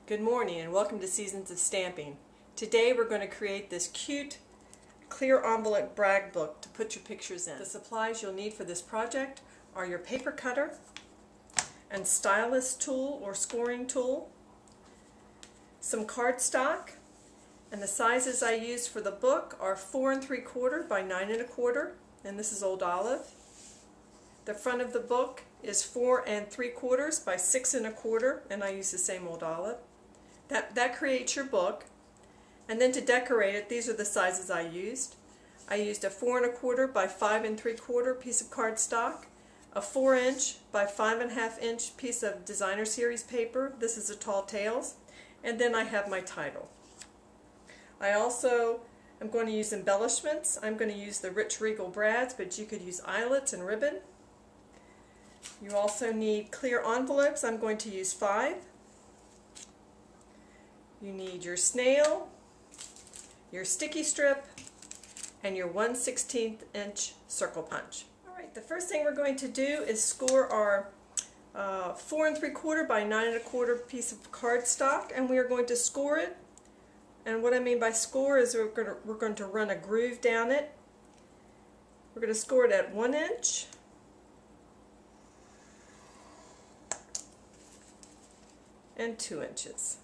Good morning and welcome to Seasons of Stamping. Today we're going to create this cute clear envelope brag book to put your pictures in. The supplies you'll need for this project are your paper cutter and stylus tool or scoring tool, some cardstock, and the sizes I used for the book are 4 3/4 by 9 1/4, and this is Old Olive. The front of the book is 4 3/4 by 6 1/4, and I use the same Old Olive. That creates your book. And then to decorate it, these are the sizes I used. I used a 4 1/4 by 5 3/4 piece of cardstock, a 4 inch by 5 1/2 inch piece of designer series paper. This is a Tall Tales. And then I have my title. I also am going to use embellishments. I'm going to use the Rich Regal brads, but you could use eyelets and ribbon. You also need clear envelopes. I'm going to use 5. You need your snail, your sticky strip, and your 1/16 inch circle punch. Alright, the first thing we're going to do is score our 4 3/4 by 9 1/4 piece of cardstock, and we are going to score it. And what I mean by score is we're going to run a groove down it. We're going to score it at 1 inch, and 2 inches.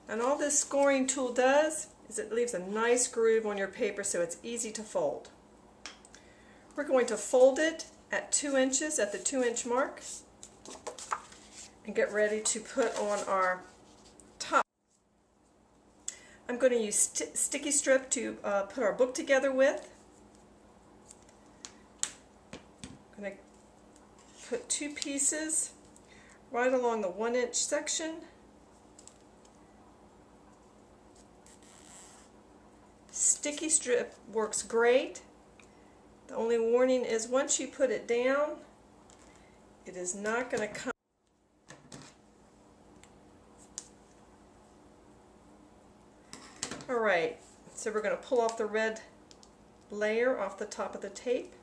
And all this scoring tool does is it leaves a nice groove on your paper so it's easy to fold. We're going to fold it at 2 inches at the 2 inch mark and get ready to put on our top. I'm going to use sticky strip to put our book together with. I'm going to put 2 pieces right along the 1 inch section. Sticky strip works great. The only warning is once you put it down, it is not going to come. Alright, so we're going to pull off the red layer off the top of the tape.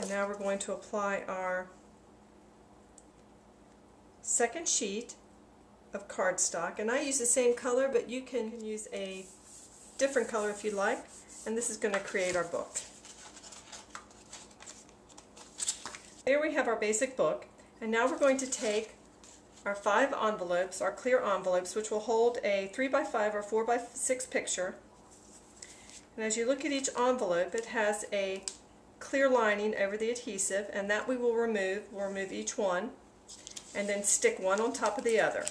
And now we're going to apply our second sheet of cardstock, and I use the same color, but you can use a different color if you like, and this is going to create our book. There we have our basic book, and now we're going to take our 5 envelopes, our clear envelopes, which will hold a 3 by 5 or 4 by 6 picture, and as you look at each envelope it has a clear lining over the adhesive, and that we will remove. We'll remove each one and then stick one on top of the other.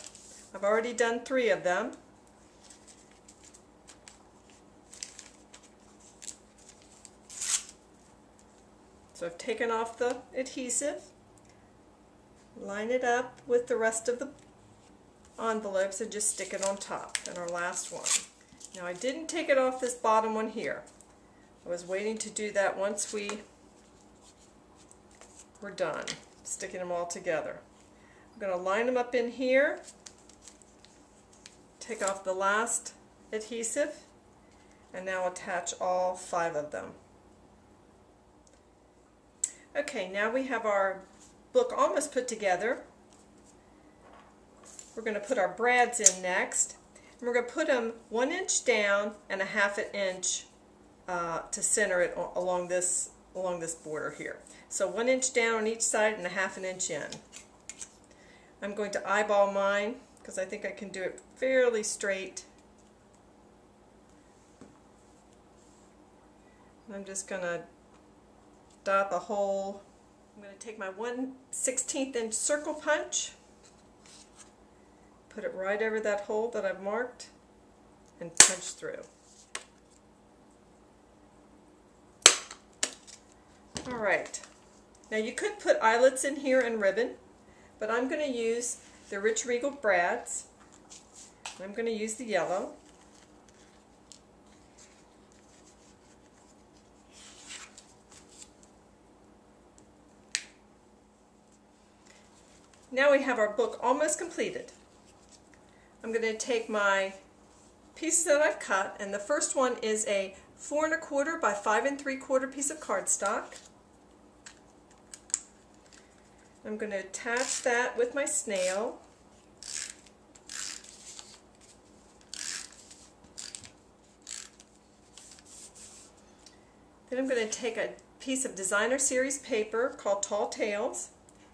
I've already done 3 of them. So I've taken off the adhesive, line it up with the rest of the envelopes and just stick it on top, and our last one. Now I didn't take it off this bottom one here. I was waiting to do that once we were done sticking them all together. I'm going to line them up in here, take off the last adhesive, and now attach all 5 of them. Okay, now we have our book almost put together. We're going to put our brads in next, and we're going to put them 1 inch down and a 1/2 inch to center it along this border here. So 1 inch down on each side and a 1/2 inch in. I'm going to eyeball mine because I think I can do it fairly straight. I'm just going to dot the hole. I'm going to take my 1/16 inch circle punch, put it right over that hole that I've marked, and punch through. Alright, now you could put eyelets in here and ribbon, but I'm going to use the Rich Regal brads. I'm going to use the yellow. Now we have our book almost completed. I'm going to take my pieces that I've cut, and the first one is a 4 1/4 by 5 3/4 piece of cardstock. I'm going to attach that with my snail. Then I'm going to take a piece of designer series paper called Tall Tales,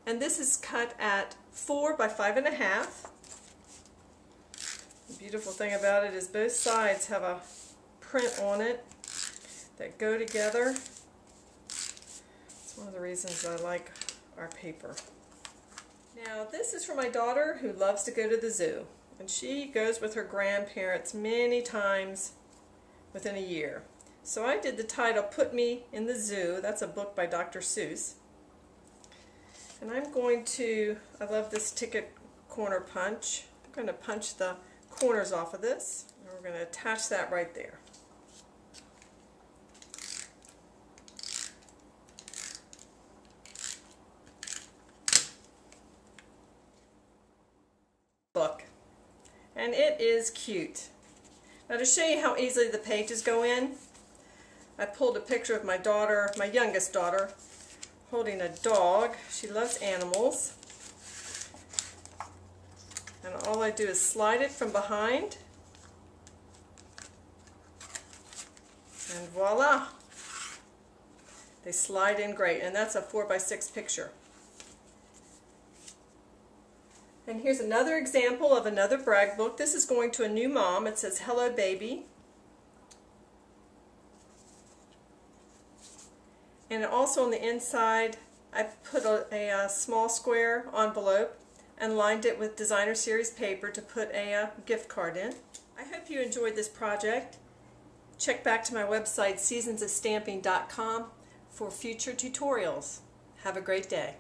and this is cut at 4 by 5 1/2. The beautiful thing about it is both sides have a print on it that go together. It's one of the reasons I like our paper. Now this is for my daughter who loves to go to the zoo, and she goes with her grandparents many times within a year. So I did the title Put Me in the Zoo. That's a book by Dr. Seuss. And I'm going to, I love this ticket corner punch. I'm going to punch the corners off of this, and we're going to attach that right there. Book. And it is cute. Now to show you how easily the pages go in, I pulled a picture of my daughter, my youngest daughter, holding a dog. She loves animals. And all I do is slide it from behind, and voila! They slide in great, and that's a 4 by 6 picture. And here's another example of another brag book. This is going to a new mom. It says, "Hello, baby." And also on the inside, I put a small square envelope and lined it with designer series paper to put a gift card in. I hope you enjoyed this project. Check back to my website, seasonsofstamping.com, for future tutorials. Have a great day.